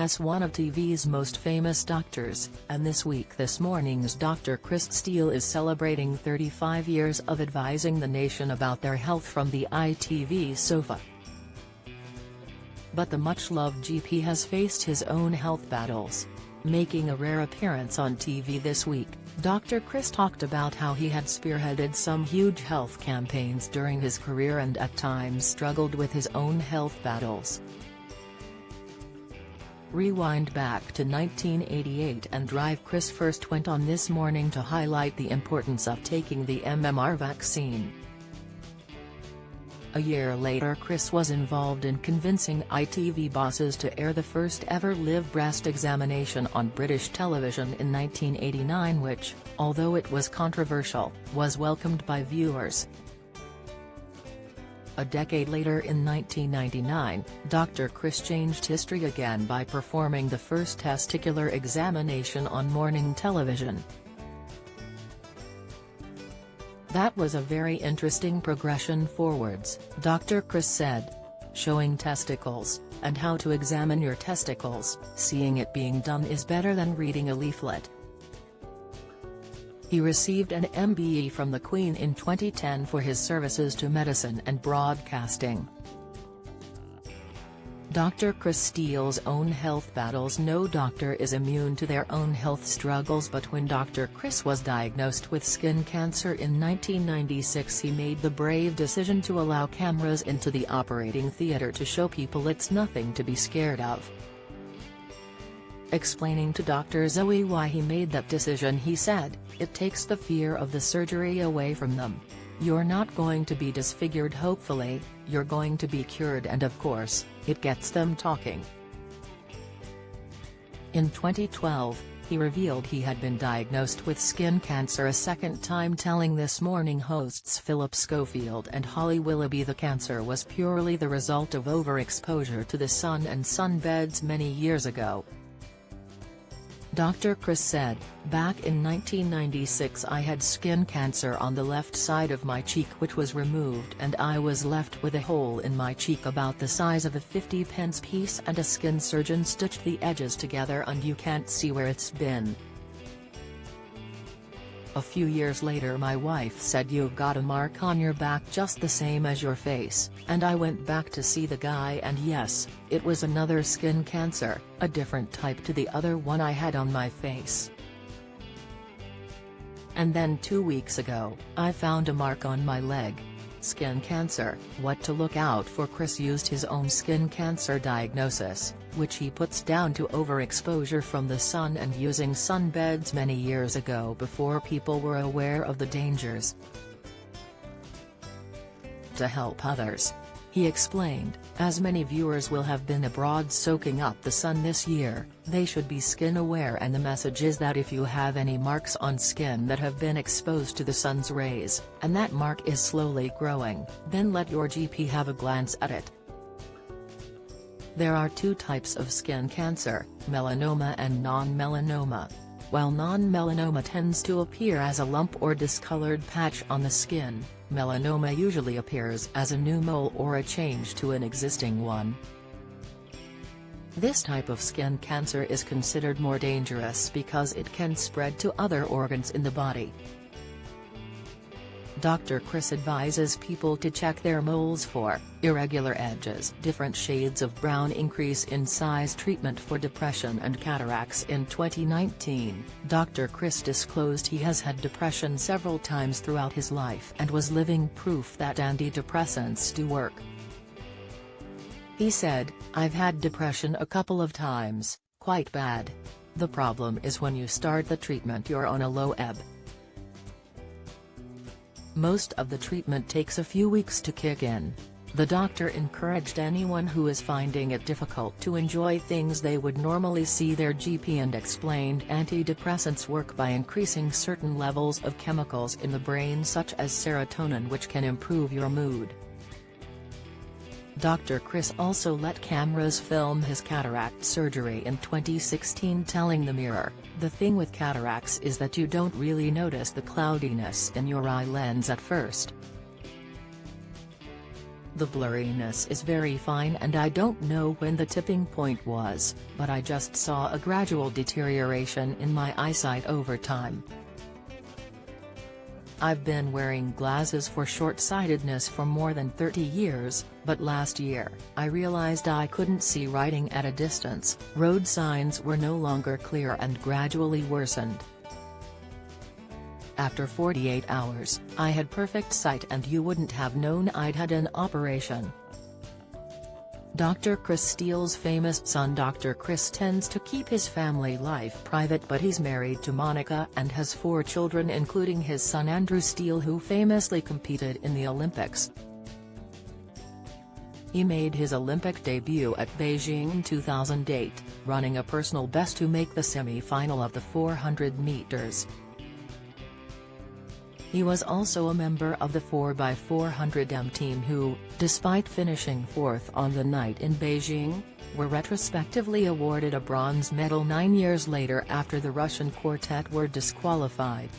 as one of TV's most famous doctors, and this morning's Dr. Chris Steele is celebrating 35 years of advising the nation about their health from the ITV sofa. But the much-loved GP has faced his own health battles. Making a rare appearance on TV this week, Dr. Chris talked about how he had spearheaded some huge health campaigns during his career and at times struggled with his own health battles. Rewind back to 1988 and Drive. Chris first went on This Morning to highlight the importance of taking the MMR vaccine. A year later, Chris was involved in convincing ITV bosses to air the first ever live breast examination on British television in 1989 which, although it was controversial, was welcomed by viewers. A decade later in 1999, Dr. Chris changed history again by performing the first testicular examination on morning television. That was a very interesting progression forwards, Dr. Chris said. Showing testicles, and how to examine your testicles, seeing it being done is better than reading a leaflet. He received an MBE from the Queen in 2010 for his services to medicine and broadcasting. Dr. Chris Steele's own health battles. No doctor is immune to their own health struggles, but when Dr. Chris was diagnosed with skin cancer in 1996, he made the brave decision to allow cameras into the operating theater to show people it's nothing to be scared of. Explaining to Dr. Zoe why he made that decision, he said, "It takes the fear of the surgery away from them. You're not going to be disfigured, hopefully, you're going to be cured, and of course, it gets them talking." In 2012, he revealed he had been diagnosed with skin cancer a second time, telling This Morning hosts Philip Schofield and Holly Willoughby the cancer was purely the result of overexposure to the sun and sunbeds many years ago. Dr. Chris said, "Back in 1996 I had skin cancer on the left side of my cheek which was removed, and I was left with a hole in my cheek about the size of a 50-pence piece, and a skin surgeon stitched the edges together and you can't see where it's been. A few years later my wife said, 'You've got a mark on your back just the same as your face,' and I went back to see the guy, and yes, it was another skin cancer, a different type to the other one I had on my face. And then 2 weeks ago, I found a mark on my leg. Skin cancer, what to look out for?" Chris used his own skin cancer diagnosis, which he puts down to overexposure from the sun and using sunbeds many years ago before people were aware of the dangers. To help others, he explained, "As many viewers will have been abroad soaking up the sun this year, they should be skin aware, and the message is that if you have any marks on skin that have been exposed to the sun's rays, and that mark is slowly growing, then let your GP have a glance at it. There are two types of skin cancer, melanoma and non-melanoma. While non-melanoma tends to appear as a lump or discolored patch on the skin, melanoma usually appears as a new mole or a change to an existing one. This type of skin cancer is considered more dangerous because it can spread to other organs in the body." Dr. Chris advises people to check their moles for irregular edges, different shades of brown, increase in size. Treatment for depression and cataracts. In 2019, Dr. Chris disclosed he has had depression several times throughout his life and was living proof that antidepressants do work. He said, "I've had depression a couple of times, quite bad. The problem is when you start the treatment you're on a low ebb. Most of the treatment takes a few weeks to kick in." The doctor encouraged anyone who is finding it difficult to enjoy things they would normally see their GP, and explained antidepressants work by increasing certain levels of chemicals in the brain such as serotonin, which can improve your mood. Dr. Chris also let cameras film his cataract surgery in 2016, telling the Mirror, "The thing with cataracts is that you don't really notice the cloudiness in your eye lens at first. The blurriness is very fine and I don't know when the tipping point was, but I just saw a gradual deterioration in my eyesight over time. I've been wearing glasses for short-sightedness for more than 30 years, but last year, I realized I couldn't see writing at a distance, road signs were no longer clear and gradually worsened. After 48 hours, I had perfect sight and you wouldn't have known I'd had an operation. Dr. Chris Steele's famous son Dr. Chris tends to keep his family life private, but he's married to Monica and has 4 children including his son Andrew Steele, who famously competed in the Olympics. He made his Olympic debut at Beijing 2008, running a personal best to make the semi-final of the 400 meters. He was also a member of the 4x400m team who, despite finishing 4th on the night in Beijing, were retrospectively awarded a bronze medal 9 years later after the Russian quartet were disqualified.